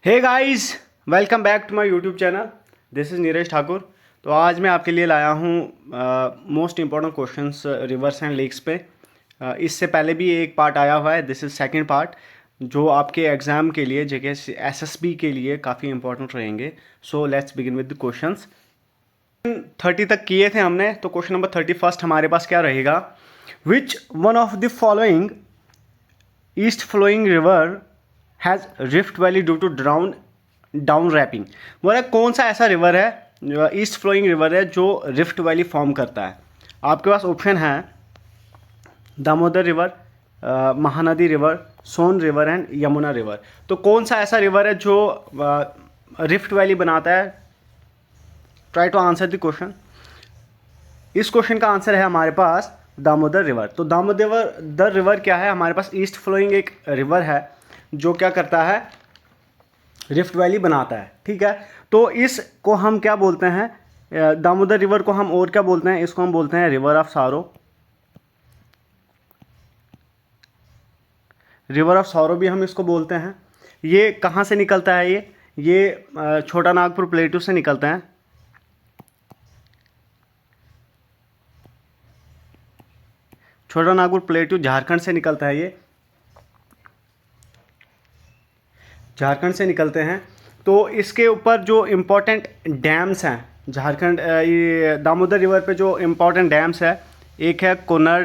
Hey guys, welcome back to my YouTube channel. This is Neeraj Thakur. तो आज मैं आपके लिए लाया हूँ most important questions rivers and lakes पे। इससे पहले भी एक पार्ट आया हुआ है, दिस इज़ सेकंड पार्ट, जो आपके एग्ज़ाम के लिए जेके एसएसबी के लिए काफ़ी इंपॉर्टेंट रहेंगे। So let's begin with the questions. 30 तक किए थे हमने, तो क्वेश्चन नंबर 31 हमारे पास क्या रहेगा? Which one of the following east flowing river has rift valley due to down warping. बोला कौन सा ऐसा रिवर है, ईस्ट फ्लोइंग रिवर है, जो रिफ्ट वैली फॉर्म करता है। आपके पास ऑप्शन है Damodar river, Mahanadi river, Son river and Yamuna river. तो कौन सा ऐसा रिवर है जो रिफ्ट वैली बनाता है? Try to answer the question. इस क्वेश्चन का आंसर है हमारे पास दामोदर रिवर। तो दामोदर रिवर क्या है? हमारे पास ईस्ट फ्लोइंग एक रिवर है जो क्या करता है, रिफ्ट वैली बनाता है। ठीक है, तो इसको हम क्या बोलते हैं? दामोदर रिवर को हम और क्या बोलते हैं? इसको हम बोलते हैं रिवर ऑफ सारो। रिवर ऑफ सारो भी हम इसको बोलते हैं। ये कहाँ से निकलता है? ये छोटा नागपुर प्लेटू से निकलता है। छोटा नागपुर प्लेटू झारखंड से निकलता है। ये झारखंड से निकलते हैं। तो इसके ऊपर जो इम्पोर्टेंट डैम्स हैं झारखंड, ये दामोदर रिवर पे जो इम्पोर्टेंट डैम्स है, एक है कोन्नर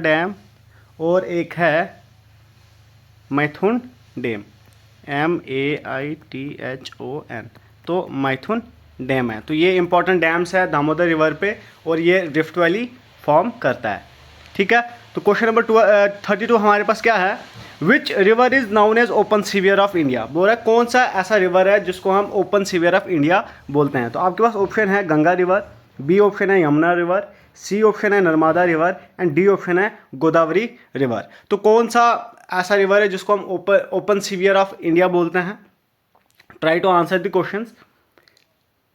डैम और एक है मैथुन डैम, MAITHON। तो मैथुन डैम है। तो ये इम्पोर्टेंट डैम्स है दामोदर रिवर पे और ये रिफ्ट वैली फॉर्म करता है। ठीक है, तो क्वेश्चन नंबर 32 हमारे पास क्या है? Which river is known as open sewer of India. बोल रहा है कौन सा ऐसा रिवर है जिसको हम ओपन सीवियर ऑफ इंडिया बोलते हैं। तो आपके पास ऑप्शन है गंगा रिवर, बी ऑप्शन है यमुना रिवर, सी ऑप्शन है Narmada river and D option है गोदावरी रिवर। तो कौन सा ऐसा रिवर है जिसको हम ओपन सीवियर ऑफ इंडिया बोलते हैं? Try to answer the questions.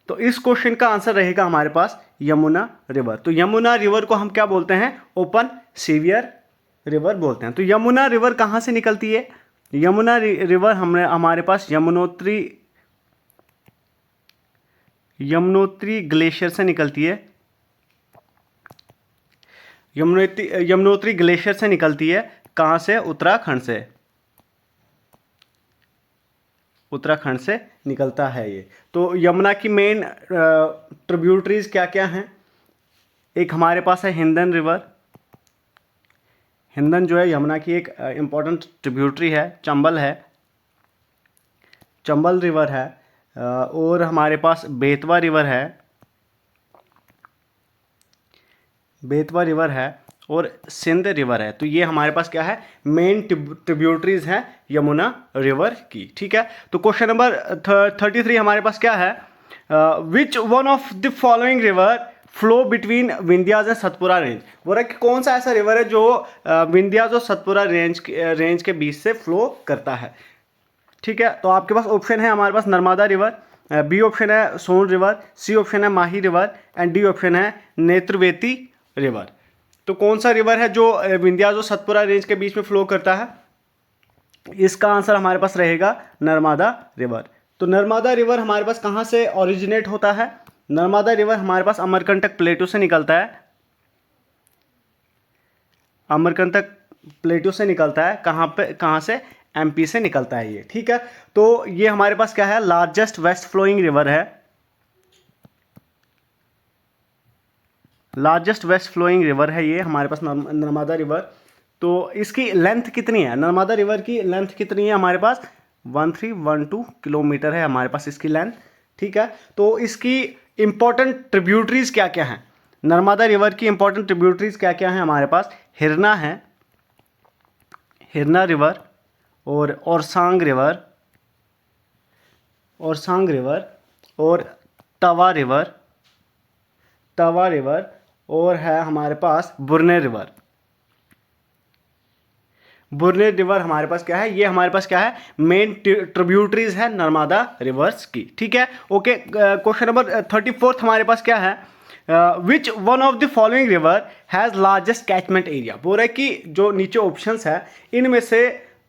तो इस क्वेश्चन का आंसर रहेगा हमारे पास यमुना रिवर। तो यमुना रिवर को हम क्या बोलते हैं? ओपन सीवियर रिवर बोलते हैं। तो यमुना रिवर कहाँ से निकलती है? यमुना रिवर हमारे पास यमुनोत्री ग्लेशियर से निकलती है। यमुनोत्री ग्लेशियर से निकलती है। कहाँ से? उत्तराखंड से। उत्तराखंड से निकलता है ये। तो यमुना की मेन ट्रिब्यूटरीज क्या क्या हैं? एक हमारे पास है हिंदन रिवर। हिंदन जो है यमुना की एक इम्पॉर्टेंट ट्रिब्यूटरी है। चंबल है, चंबल रिवर है, और हमारे पास बेतवा रिवर है, बेतवा रिवर है, और सिंध रिवर है। तो ये हमारे पास क्या है? मेन ट्रिब्यूटरीज हैं यमुना रिवर की। ठीक है, तो क्वेश्चन नंबर 33 हमारे पास क्या है? Which one of the following river flow between Vindhyas and Satpura range. बोल रहा है कि कौन सा ऐसा रिवर है जो विंध्याज और सतपुरा रेंज के बीच से फ्लो करता है। ठीक है, तो आपके पास ऑप्शन है हमारे पास नर्मदा रिवर, बी ऑप्शन है सोन रिवर, सी ऑप्शन है माही रिवर एंड डी ऑप्शन है नेत्रवेती रिवर। तो कौन सा रिवर है जो विंध्याज और सतपुरा रेंज के बीच में फ्लो करता है? इसका आंसर हमारे पास रहेगा नर्मदा रिवर। तो नर्मदा रिवर हमारे पास कहाँ से ओरिजिनेट होता है? नर्मदा रिवर हमारे पास अमरकंटक प्लेटू से निकलता है। अमरकंटक प्लेटू से निकलता है। कहाँ से? MP से निकलता है ये। ठीक है, तो ये हमारे पास क्या है? लार्जेस्ट वेस्ट फ्लोइंग रिवर है। लार्जेस्ट वेस्ट फ्लोइंग रिवर है ये हमारे पास नर्मदा रिवर। तो इसकी लेंथ कितनी है? नर्मदा रिवर की लेंथ कितनी है हमारे पास? 1312 किलोमीटर है हमारे पास इसकी लेंथ। ठीक है, तो इसकी इंपॉर्टेंट ट्रिब्यूटरीज क्या क्या हैं? नर्मदा रिवर की इंपॉर्टेंट ट्रिब्यूटरीज क्या क्या हैं हमारे पास? हिरना है, हिरना रिवर, और ओरसांग रिवर, और तवा रिवर, और है हमारे पास बुरने रिवर। बुरने रिवर हमारे पास क्या है? ये हमारे पास क्या है? मेन ट्रिब्यूटरीज है नर्मदा रिवर्स की। ठीक है, ओके। क्वेश्चन नंबर 34 हमारे पास क्या है? Which one of the following river has largest catchment area. बोल रहा है कि जो नीचे ऑप्शंस है इनमें से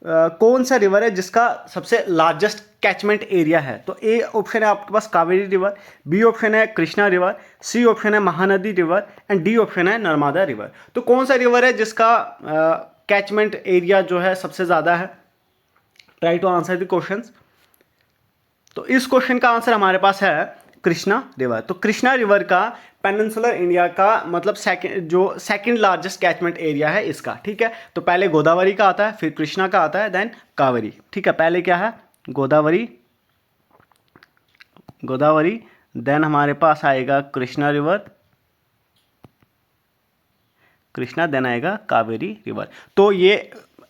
कौन सा रिवर है जिसका सबसे लार्जेस्ट कैचमेंट एरिया है? तो ए ऑप्शन है आपके पास कावेरी रिवर, बी ऑप्शन है कृष्णा रिवर, सी ऑप्शन है Mahanadi river and D option है नर्मदा रिवर। तो कौन सा रिवर है जिसका कैचमेंट एरिया जो है सबसे ज़्यादा है? Try to answer the questions. तो इस क्वेश्चन का आंसर हमारे पास है कृष्णा रिवर। तो कृष्णा रिवर का पेनिनसुलर इंडिया का मतलब सेकंड लार्जेस्ट कैचमेंट एरिया है इसका, ठीक है। तो पहले गोदावरी का आता है, फिर कृष्णा का आता है, देन कावेरी, ठीक है। पहले क्या है? गोदावरी, देन हमारे पास आएगा कृष्णा रिवर, कृष्णा, देन आएगा कावेरी रिवर। तो ये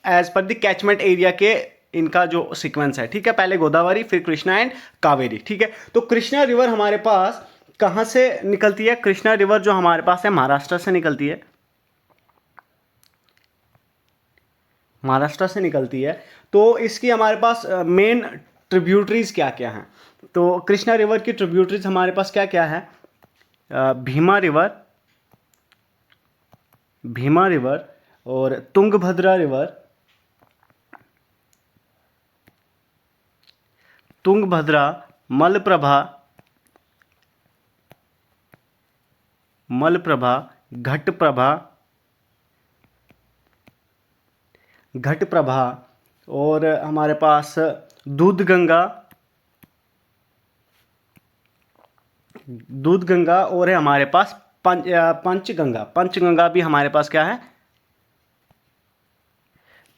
as per the catchment area के इनका जो सीक्वेंस है, ठीक है। पहले गोदावरी, फिर कृष्णा एंड कावेरी, ठीक है। तो कृष्णा रिवर हमारे पास कहाँ से निकलती है? कृष्णा रिवर जो हमारे पास है महाराष्ट्र से निकलती है, महाराष्ट्र से निकलती है। तो इसकी हमारे पास मेन ट्रिब्यूटरीज क्या क्या हैं? तो कृष्णा रिवर की ट्रिब्यूटरीज हमारे पास क्या क्या है? भीमा रिवर और तुंगभद्रा रिवर, मलप्रभा, घटप्रभा और हमारे पास दूधगंगा और है हमारे पास पंचगंगा भी हमारे पास क्या है?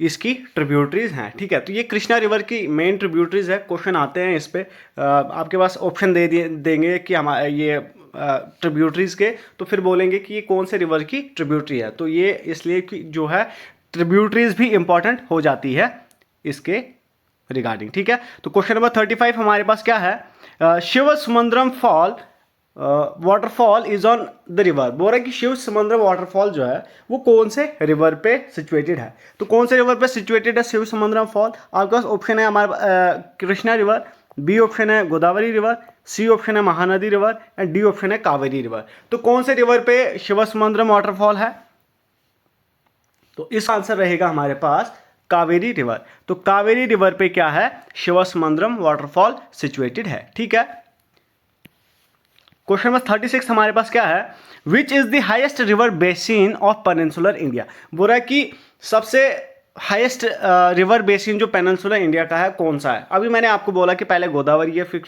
इसकी ट्रिब्यूटरीज हैं, ठीक है। तो ये कृष्णा रिवर की मेन ट्रिब्यूटरीज है। क्वेश्चन आते हैं इस पे, आपके पास ऑप्शन देंगे कि हमारे ये ट्रिब्यूटरीज के, तो फिर बोलेंगे कि ये कौन से रिवर की ट्रिब्यूटरी है। तो ये इसलिए कि जो है ट्रिब्यूटरीज भी इंपॉर्टेंट हो जाती है इसके रिगार्डिंग, ठीक है। तो क्वेश्चन नंबर 35 हमारे पास क्या है? Shiva Samudram fall waterfall is on the river. बोल रहा है कि शिव समुद्रम वाटरफॉल जो है वो कौन से रिवर पे सिचुएटेड है? तो कौन से रिवर पे सिचुएटेड है शिव समुद्रम फॉल? आपके पास ऑप्शन है हमारा कृष्णा रिवर, बी ऑप्शन है गोदावरी रिवर, सी ऑप्शन है Mahanadi river and D option है कावेरी रिवर। तो कौन से रिवर पे शिव समुद्रम वाटरफॉल है? तो इस आंसर रहेगा हमारे पास कावेरी रिवर। तो कावेरी रिवर पे क्या है? शिव समुद्रम वाटरफॉल सिचुएटेड है, ठीक है। क्वेश्चन नंबर 36 हमारे पास क्या है? Which is the highest river basin of peninsular India. बोल रहा है कि सबसे हाईएस्ट रिवर बेसिन जो पेनिनसुलर इंडिया का है कौन सा है? अभी मैंने आपको बोला कि पहले गोदावरी है, फिर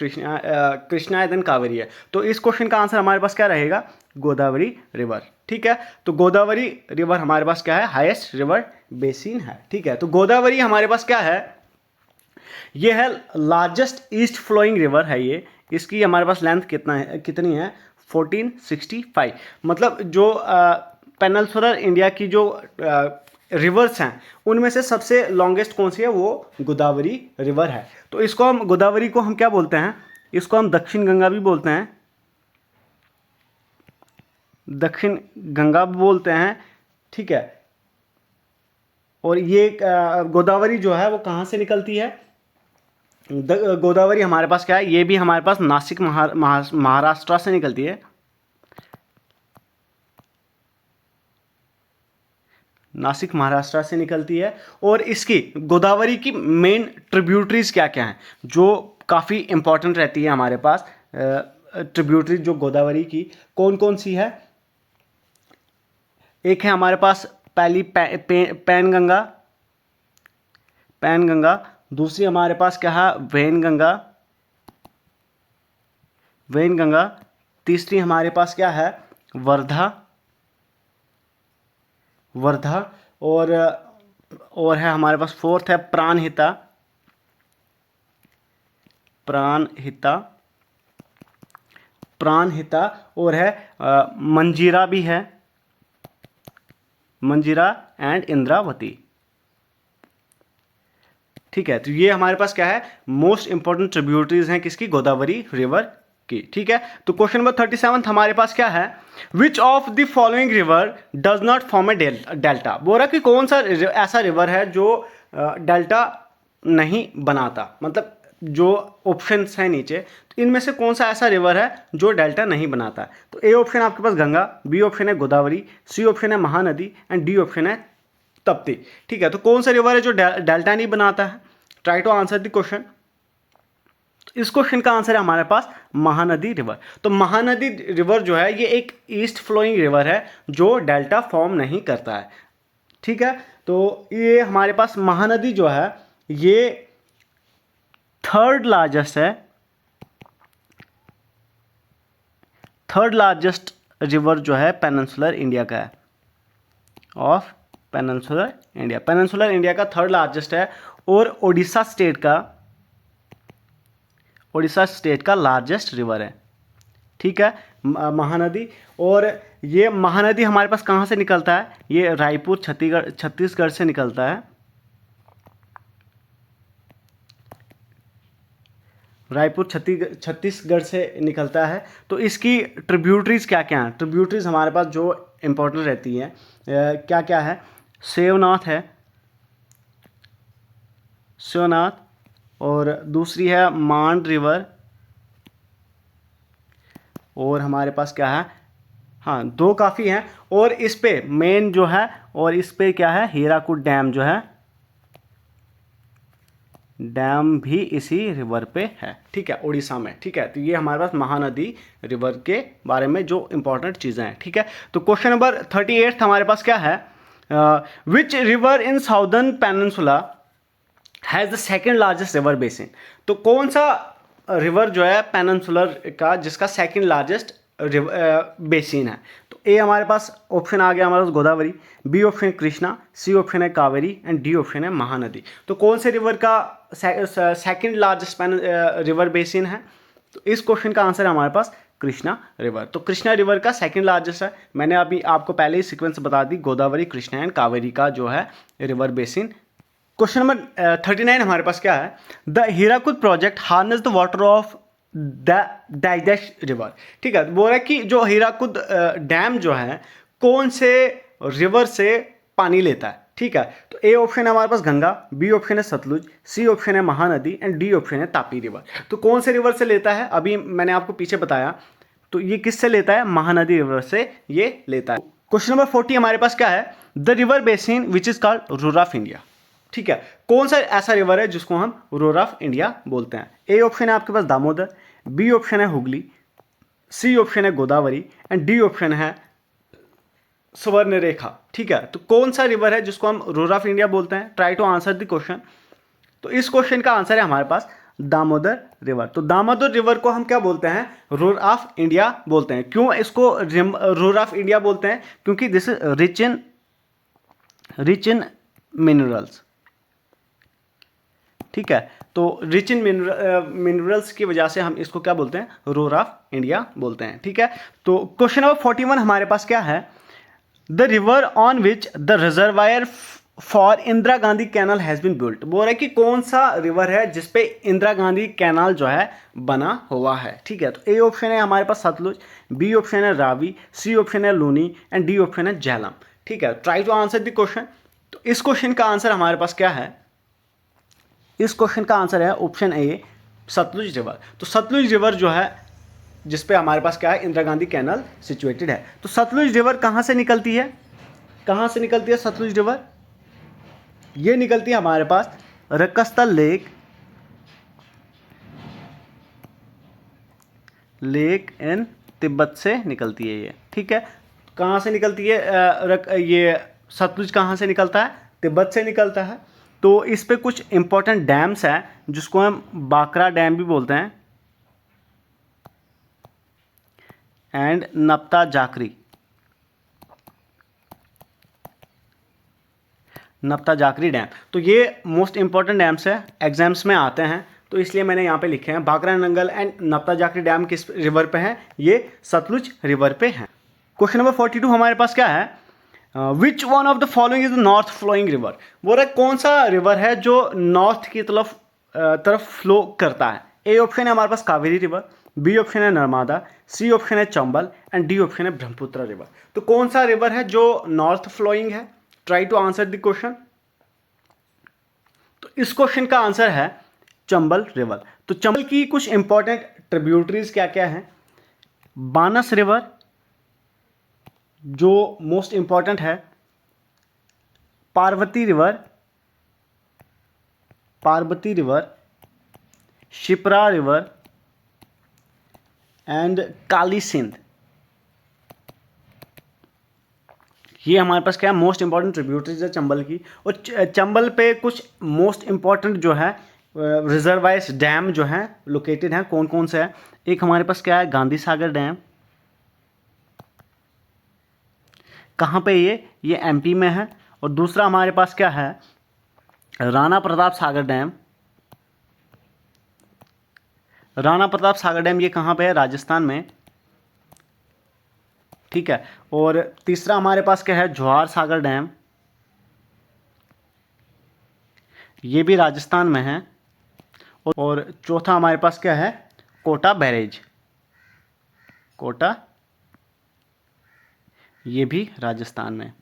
कृष्णा है, देन कावेरी है। तो इस क्वेश्चन का आंसर हमारे पास क्या रहेगा? गोदावरी रिवर, ठीक है। तो गोदावरी रिवर हमारे पास क्या है? हाईएस्ट रिवर बेसिन है, ठीक है। तो गोदावरी हमारे पास क्या है? ये है लार्जेस्ट ईस्ट फ्लोइंग रिवर है ये। इसकी हमारे पास लेंथ कितनी है? 1465। मतलब जो पेनिनसुलर इंडिया की जो रिवर्स हैं उनमें से सबसे लॉन्गेस्ट कौन सी है? वो गोदावरी रिवर है। तो इसको हम गोदावरी को हम क्या बोलते हैं? इसको हम दक्षिण गंगा भी बोलते हैं, दक्षिण गंगा भी बोलते हैं, ठीक है। और ये गोदावरी जो है वो कहाँ से निकलती है? गोदावरी हमारे पास क्या है? ये भी हमारे पास नासिक महाराष्ट्र से निकलती है, नासिक महाराष्ट्र से निकलती है। और इसकी गोदावरी की मेन ट्रिब्यूटरीज क्या क्या हैं जो काफ़ी इंपॉर्टेंट रहती है हमारे पास? ट्रिब्यूटरीज जो गोदावरी की कौन कौन सी है? एक है हमारे पास पहली पैनगंगा, दूसरी हमारे पास क्या है? वैनगंगा, तीसरी हमारे पास क्या है? वर्धा और है हमारे पास फोर्थ है प्राणहिता और है मंजीरा भी है, मंजीरा एंड इंद्रावती, ठीक है। तो ये हमारे पास क्या है? मोस्ट इंपॉर्टेंट ट्रिब्यूटरीज हैं किसकी? गोदावरी रिवर की, ठीक है। तो क्वेश्चन नंबर 37 हमारे पास क्या है? Which of the following river does not form A delta. बोल रहा कि कौन सा ऐसा रिवर है जो डेल्टा नहीं बनाता, मतलब जो ऑप्शंस हैं नीचे, तो इनमें से कौन सा ऐसा रिवर है जो डेल्टा नहीं बनाता? तो ए ऑप्शन आपके पास गंगा, बी ऑप्शन है गोदावरी, सी ऑप्शन है महानदी एंड डी ऑप्शन है तप्ती। ठीक है, तो कौन सा रिवर है जो डेल्टा नहीं बनाता है? Try to answer the question. इस क्वेश्चन का आंसर है हमारे पास महानदी रिवर। तो महानदी रिवर जो है ये एक ईस्ट फ्लोइंग रिवर है जो डेल्टा फॉर्म नहीं करता है। ठीक है, तो ये हमारे पास महानदी जो है ये थर्ड लार्जेस्ट रिवर जो है पेनिनसुलर इंडिया का है, ऑफ पेनिनसुलर इंडिया का थर्ड लार्जेस्ट है, और ओडिशा स्टेट का लार्जेस्ट रिवर है। ठीक है, महानदी। और ये महानदी हमारे पास कहाँ से निकलता है? ये रायपुर छत्तीसगढ़ से निकलता है। रायपुर छत्तीसगढ़ से निकलता है। तो इसकी ट्रिब्यूटरीज क्या क्या हैं? ट्रिब्यूटरीज हमारे पास जो इम्पोर्टेंट रहती हैं क्या क्या है? शिवनाथ, और दूसरी है मांड रिवर, और हमारे पास क्या है, हाँ दो काफ़ी हैं, और इस पे मेन जो है, और इस पे क्या है, हीराकुद डैम जो है, डैम भी इसी रिवर पे है। ठीक है, उड़ीसा में। ठीक है, तो ये हमारे पास महानदी रिवर के बारे में जो इंपॉर्टेंट चीज़ें हैं। ठीक है, तो क्वेश्चन नंबर 38 हमारे पास क्या है? Which river in southern peninsula has the second largest river basin? तो कौन सा रिवर जो है पेनिनसुलर का जिसका सेकेंड लार्जेस्ट बेसिन है? तो ए हमारे पास ऑप्शन आ गया हमारे पास गोदावरी, बी ऑप्शन है कृष्णा, सी ऑप्शन है कावेरी, एंड डी ऑप्शन है महानदी। तो कौन से रिवर का सेकेंड लार्जेस्ट रिवर बेसिन है? तो इस क्वेश्चन का आंसर है हमारे पास कृष्णा रिवर। तो कृष्णा रिवर का सेकेंड लार्जेस्ट है। मैंने अभी आपको पहले ही सीक्वेंस बता दी, गोदावरी, कृष्णा एंड कावेरी का जो है रिवर बेसिन। क्वेश्चन नंबर 39 हमारे पास क्या है? The Hirakud project harness the water of डाइजेश रिवर। ठीक है, बोल रहा है कि जो हीराकुद डैम जो है कौन से रिवर से पानी लेता है? ठीक है, तो ए ऑप्शन है हमारे पास गंगा, बी ऑप्शन है सतलुज, सी ऑप्शन है महानदी, एंड डी ऑप्शन है तापी रिवर। तो कौन से रिवर से लेता है? अभी मैंने आपको पीछे बताया, तो ये किससे लेता है? महानदी रिवर से ये लेता है। क्वेश्चन नंबर 40 हमारे पास क्या है? The river basin which is called Ruhr of India. ठीक है, कौन सा ऐसा रिवर है जिसको हम रूर ऑफ इंडिया बोलते हैं? ए ऑप्शन है आपके पास दामोदर, बी ऑप्शन है हुगली, सी ऑप्शन है गोदावरी, एंड डी ऑप्शन है स्वर्णरेखा। ठीक है, तो कौन सा रिवर है जिसको हम रूर ऑफ इंडिया बोलते हैं? Try to answer the question. तो इस क्वेश्चन का आंसर है हमारे पास दामोदर रिवर। तो दामोदर रिवर को हम क्या बोलते हैं? रूर ऑफ इंडिया बोलते हैं। क्यों इसको रूर ऑफ इंडिया बोलते हैं? क्योंकि this is rich in minerals. ठीक है, तो रिच इन मिनरल्स की वजह से हम इसको क्या बोलते हैं? रूर ऑफ इंडिया बोलते हैं। ठीक है, तो क्वेश्चन नंबर 41 हमारे पास क्या है? The river on which the reservoir for Indira Gandhi canal has been built. बोल रहा है कि कौन सा रिवर है जिसपे इंदिरा गांधी कैनाल जो है बना हुआ है। ठीक है, तो ए ऑप्शन है हमारे पास सतलुज, बी ऑप्शन है रावी, सी ऑप्शन है लूनी, एंड डी ऑप्शन है झेलम। ठीक है, try to answer the question. तो इस क्वेश्चन का आंसर हमारे पास क्या है? इस क्वेश्चन का आंसर है ऑप्शन ए, सतलुज रिवर। तो सतलुज रिवर जो है जिसपे हमारे पास क्या है? इंदिरा गांधी कैनाल सिचुएटेड है। तो सतलुज रिवर कहाँ से निकलती है? कहाँ से निकलती है सतलुज रिवर? ये निकलती है हमारे पास रक्कस्थल लेक इन तिब्बत से निकलती है ये। ठीक है, कहाँ से निकलती है? ये सतलुज कहाँ से निकलता है? तिब्बत से निकलता है। तो इस पे कुछ इंपॉर्टेंट डैम्स हैं जिसको हम बाकरा डैम भी बोलते हैं, एंड नप्ता जाकरी डैम। तो ये मोस्ट इंपॉर्टेंट डैम्स है, एग्जाम्स में आते हैं, तो इसलिए मैंने यहाँ पे लिखे हैं। बाकरा नंगल एंड नप्ता जाकरी डैम किस रिवर पे हैं? ये सतलुज रिवर पे हैं। क्वेश्चन नंबर 42 हमारे पास क्या है? Which one of the following is north flowing river. बोल रहा है कौन सा रिवर है जो नॉर्थ की तरफ फ्लो करता है? ए ऑप्शन है हमारे पास कावेरी रिवर, बी ऑप्शन है नर्मदा, सी ऑप्शन है चंबल, एंड डी ऑप्शन है ब्रह्मपुत्र रिवर। तो कौन सा रिवर है जो नॉर्थ फ्लोइंग है? Try to answer the question. तो इस क्वेश्चन का आंसर है चंबल रिवर। तो चंबल की कुछ इंपॉर्टेंट ट्रिब्यूटरीज क्या क्या है? बानस रिवर जो मोस्ट इंपॉर्टेंट है, Parvati river, Shipra river and Kali Sindh. ये हमारे पास क्या है, मोस्ट इंपॉर्टेंट ट्रिब्यूटरीज है चंबल की। और चंबल पे कुछ मोस्ट इंपॉर्टेंट जो है रिजर्वायर्स डैम जो हैं लोकेटेड हैं, कौन कौन से हैं। एक हमारे पास क्या है, गांधी सागर डैम। कहाँ पे ये एमपी में है। और दूसरा हमारे पास क्या है, राणा प्रताप सागर डैम। राणा प्रताप सागर डैम ये कहाँ पे है, राजस्थान में। ठीक है। और तीसरा हमारे पास क्या है, जवाहर सागर डैम, ये भी राजस्थान में है। और चौथा हमारे पास क्या है, कोटा बैरेज। कोटा, ये भी राजस्थान में।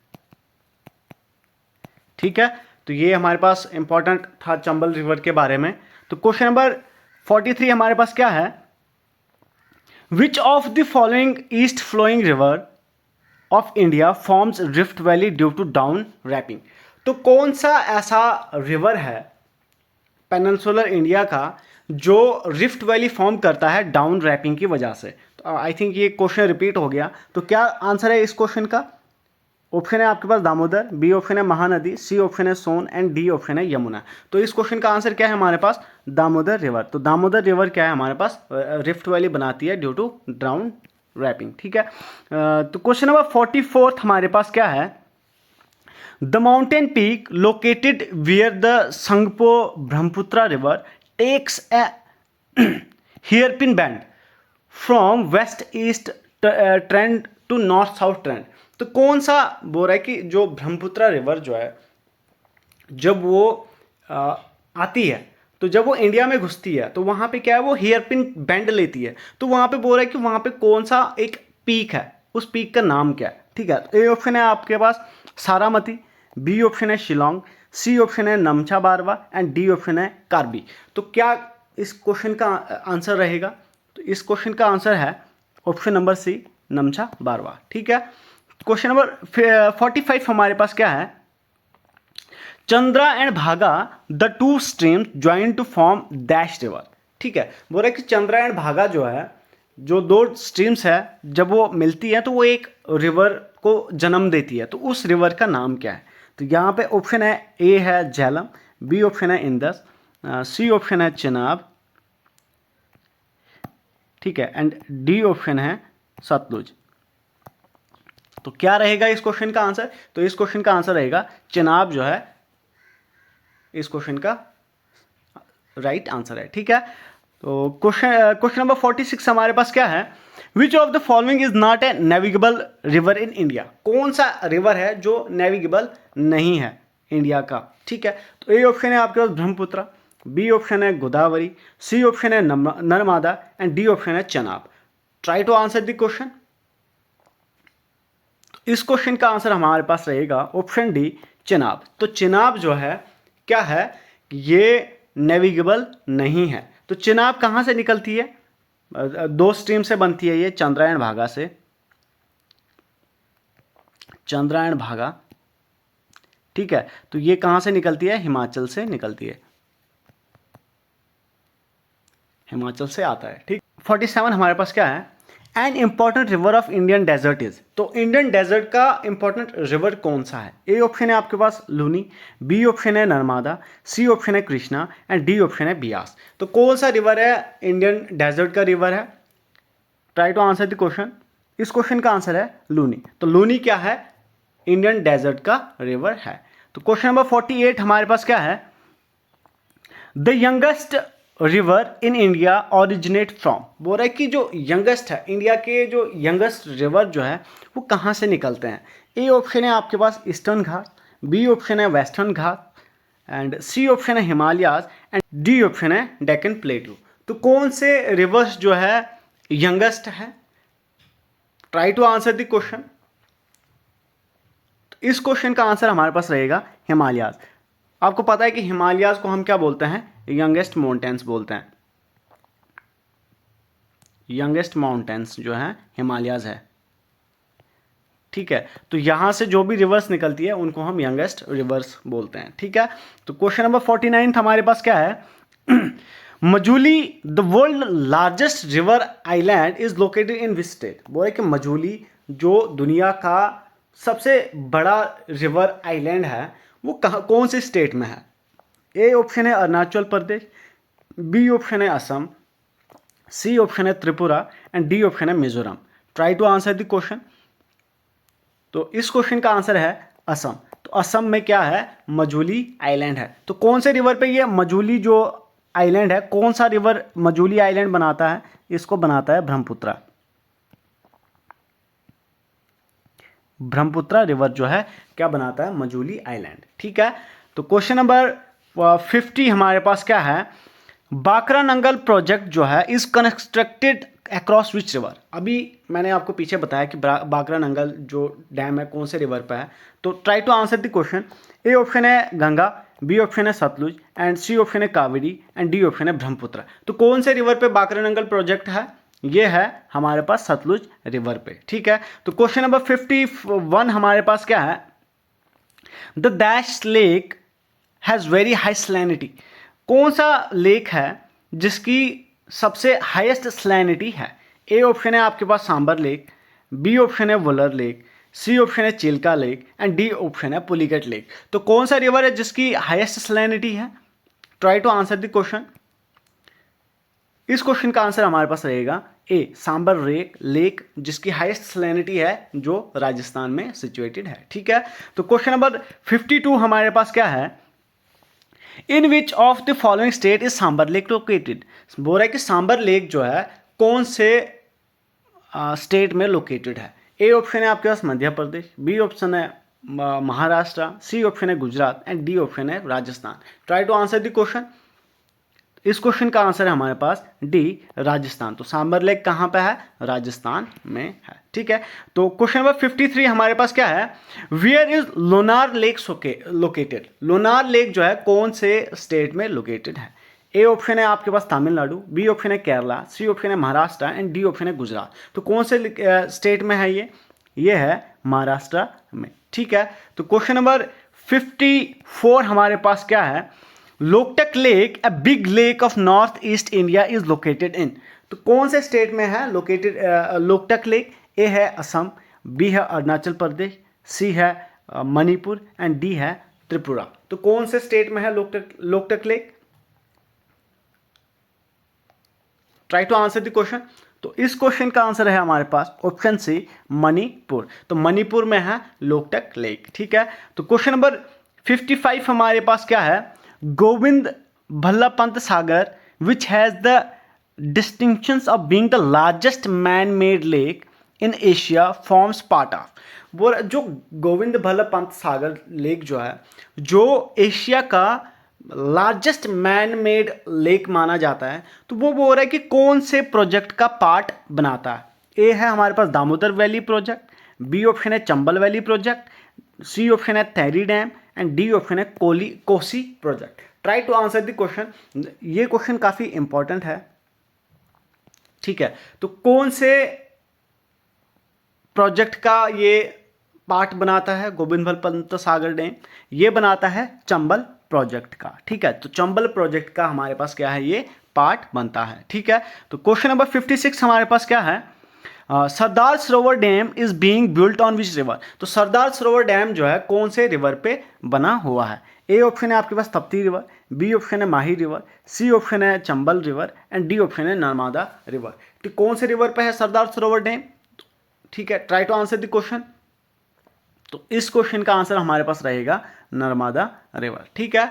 ठीक है। तो ये हमारे पास इंपॉर्टेंट था चंबल रिवर के बारे में। तो क्वेश्चन नंबर 43 हमारे पास क्या है, which of the following east flowing river of India forms rift valley due to down warping. तो कौन सा ऐसा रिवर है पेनिनसुलर इंडिया का जो रिफ्ट वैली फॉर्म करता है डाउन रैपिंग की वजह से। तो आई थिंक ये क्वेश्चन रिपीट हो गया। तो क्या आंसर है इस क्वेश्चन का, ऑप्शन है आपके पास दामोदर, बी ऑप्शन है महानदी, सी ऑप्शन है सोन एंड डी ऑप्शन है यमुना। तो इस क्वेश्चन का आंसर क्या है हमारे पास, दामोदर रिवर। तो दामोदर रिवर क्या है हमारे पास, रिफ्ट वैली बनाती है ड्यू टू डाउन रैपिंग। ठीक है। तो क्वेश्चन नंबर 44 हमारे पास क्या है, the mountain peak located where the Tsangpo Brahmaputra river takes a hairpin bend from west east trend to north south trend. तो कौन सा बोल रहा है कि जो ब्रह्मपुत्र रिवर जो है जब वो आती है, तो जब वो इंडिया में घुसती है तो वहाँ पे क्या है, वो हेयरपिन बेंड लेती है। तो वहाँ पे बोल रहा है कि वहाँ पे कौन सा एक पीक है, उस पीक का नाम क्या है। ठीक है। ए ऑप्शन है आपके पास सारामती, बी ऑप्शन है शिलोंग, सी ऑप्शन है नमछा बारवा एंड डी ऑप्शन है कार्बी। तो क्या इस क्वेश्चन का आंसर रहेगा, तो इस क्वेश्चन का आंसर है ऑप्शन नंबर सी, नमछा बारवा। ठीक है। क्वेश्चन नंबर 45 हमारे पास क्या है, Chandra and Bhaga the two streams join to form dash river. ठीक है। बोल रहे कि चंद्रा एंड भागा जो है, जो दो स्ट्रीम्स है जब वो मिलती है तो वो एक रिवर को जन्म देती है। तो उस रिवर का नाम क्या है। तो यहाँ पे ऑप्शन है, ए है झेलम, बी ऑप्शन है इंदस, सी ऑप्शन है चिनाब, ठीक है, एंड डी ऑप्शन है सतलुज। तो क्या रहेगा इस क्वेश्चन का आंसर, तो इस क्वेश्चन का आंसर रहेगा चिनाब जो है इस क्वेश्चन का राइट आंसर है। ठीक है। तो क्वेश्चन नंबर 46 हमारे पास क्या है, which of the following is not a navigable river in India. कौन सा रिवर है जो नेविगेबल नहीं है इंडिया का। ठीक है। तो ए ऑप्शन है आपके पास ब्रह्मपुत्र, बी ऑप्शन है गोदावरी, सी ऑप्शन है नर्मदा एंड डी ऑप्शन है Chenab. Try to answer the question. इस क्वेश्चन का आंसर हमारे पास रहेगा ऑप्शन डी, चिनाब। तो चिनाब जो है क्या है, ये नेविगेबल नहीं है। तो चिनाब कहाँ से निकलती है, दो स्ट्रीम से बनती है ये, चंद्रायण भागा से, चंद्रायण भागा। ठीक है। तो ये कहाँ से निकलती है, हिमाचल से निकलती है, हिमाचल से आता है। ठीक। 47 हमारे पास क्या है, an important river of Indian desert is. तो इंडियन डेजर्ट का इंपॉर्टेंट रिवर कौन सा है। ए ऑप्शन है आपके पास लूनी, बी ऑप्शन है नर्मदा, सी ऑप्शन है कृष्णा एंड डी ऑप्शन है बियास। तो कौन सा रिवर है इंडियन डेजर्ट का रिवर है। Try to answer the question. इस क्वेश्चन का आंसर है लूनी। तो लूनी क्या है, इंडियन डेजर्ट का रिवर है। तो क्वेश्चन नंबर 48 हमारे पास क्या है, the youngest river in India originate from. बोल रहा है कि जो यंगेस्ट है इंडिया के, जो यंगेस्ट रिवर जो है वो कहाँ से निकलते हैं। ए ऑप्शन है आपके पास ईस्टर्न घाट, बी ऑप्शन है Western Ghat and C option है हिमालयाज एंड डी ऑप्शन है डेक्कन प्लेटू। तो कौन से रिवर्स जो है यंगेस्ट है। Try to answer the question. इस क्वेश्चन का आंसर हमारे पास रहेगा हिमालयाज। आपको पता है कि हिमालयाज को हम क्या बोलते हैं, यंगेस्ट माउंटेन्स बोलते हैं। यंगेस्ट माउंटेन्स जो है हिमालयाज है। ठीक है। तो यहाँ से जो भी रिवर्स निकलती है उनको हम यंगेस्ट रिवर्स बोलते हैं, ठीक है। तो क्वेश्चन नंबर 49 हमारे पास क्या है? Majuli the world largest river island is located in which state? बोल रहे कि मजूली जो दुनिया का सबसे बड़ा रिवर आइलैंड है वो कहाँ, कौन से स्टेट में है? ए ऑप्शन है अरुणाचल प्रदेश, बी ऑप्शन है असम, सी ऑप्शन है त्रिपुरा एंड डी ऑप्शन है Mizoram. Try to answer the question. तो इस क्वेश्चन का आंसर है असम। तो असम में क्या है? मजूली आइलैंड है। तो कौन से रिवर पे ये मजूली जो आइलैंड है, कौन सा रिवर मजूली आइलैंड बनाता है? इसको बनाता है ब्रह्मपुत्र। ब्रह्मपुत्र रिवर जो है क्या बनाता है? मजूली आइलैंड, ठीक है। तो क्वेश्चन नंबर 50 हमारे पास क्या है? बाकरा नंगल प्रोजेक्ट जो है is constructed across which river? अभी मैंने आपको पीछे बताया कि बाकरा नंगल जो डैम है कौन से रिवर पे है। तो try to answer the question. A option है गंगा, बी ऑप्शन है सतलुज एंड सी ऑप्शन है कावेरी एंड डी ऑप्शन है ब्रह्मपुत्र। तो कौन से रिवर पे बाकरा नंगल प्रोजेक्ट है? ये है हमारे पास सतलुज रिवर पे, ठीक है। तो क्वेश्चन नंबर 51 हमारे पास क्या है? The dash lake has very high salinity? कौन सा लेक है जिसकी सबसे हाईएस्ट सैलिनिटी है? ए ऑप्शन है आपके पास सांबर लेक, बी ऑप्शन है वुलर लेक, सी ऑप्शन है Chilika lake and D option है पुलिकेट लेक। तो कौन सा रिवर है जिसकी हाईएस्ट सैलिनिटी है? Try to answer the question. इस क्वेश्चन का आंसर हमारे पास रहेगा ए सांबर लेक जिसकी हाईएस्ट सैलिनिटी है जो राजस्थान में सिचुएटेड है, ठीक है। तो क्वेश्चन नंबर 52 हमारे पास क्या है? In which of the following state is Sambhar lake located? बोल रहा है कि सांबर लेक जो है कौन से स्टेट में लोकेटेड है? ए ऑप्शन है आपके पास मध्य प्रदेश, बी ऑप्शन है महाराष्ट्र, सी ऑप्शन है गुजरात एंड डी ऑप्शन है Rajasthan. Try to answer the question. इस क्वेश्चन का आंसर है हमारे पास डी राजस्थान। तो सांबर लेक कहाँ पे है? राजस्थान में है, ठीक है। तो क्वेश्चन नंबर 53 हमारे पास क्या है? Where is Lonar lake located? Lonar lake जो है कौन से स्टेट में लोकेटेड है? ए ऑप्शन है आपके पास तमिलनाडु, बी ऑप्शन है केरला, सी ऑप्शन है महाराष्ट्र एंड डी ऑप्शन है गुजरात। तो कौन से स्टेट में है ये है महाराष्ट्र में, ठीक है। तो क्वेश्चन नंबर 54 हमारे पास क्या है? Loktak lake a big lake of north east India is located in? तो कौन से स्टेट में है लोकेटेड लोकटक लेक? ए है असम, बी है अरुणाचल प्रदेश, सी है मणिपुर एंड डी है त्रिपुरा। तो कौन से स्टेट में है Loktak lake? Try to answer the question. तो इस क्वेश्चन का आंसर है हमारे पास ऑप्शन सी मणिपुर। तो मणिपुर में है लोकटक लेक, ठीक है। तो क्वेश्चन नंबर 55 हमारे पास क्या है? Govind Ballabh Pant Sagar which has the distinctions of being the largest man made lake in Asia forms part of? वो जो गोविंद भल्ला पंत सागर लेक जो है जो एशिया का लार्जेस्ट मैन मेड लेक माना जाता है, तो वो बोल रहा है कि कौन से प्रोजेक्ट का पार्ट बनाता है? ए है हमारे पास Damodar valley project, B option है Chambal valley project, C option है Tehri dam and D option है Kosi project. Try to answer the question. ये क्वेश्चन काफी इंपॉर्टेंट है, ठीक है। तो कौन से प्रोजेक्ट का ये पार्ट बनाता है? गोविंद भल्ला पंत सागर डैम ये बनाता है चंबल प्रोजेक्ट का, ठीक है। तो चंबल प्रोजेक्ट का हमारे पास क्या है? ये पार्ट बनता है, ठीक है। तो क्वेश्चन नंबर 56 हमारे पास क्या है? Sardar Sarovar dam is being built on which river? तो सरदार सरोवर डैम जो है कौन से रिवर पे बना हुआ है? ए ऑप्शन है आपके पास तप्ती रिवर, बी ऑप्शन है माही रिवर, सी ऑप्शन है Chambal river and D option है नर्मदा रिवर। तो कौन से रिवर पे है सरदार सरोवर डैम? ठीक है, try to answer the question. तो इस क्वेश्चन का आंसर हमारे पास रहेगा नर्मदा रिवर, ठीक है।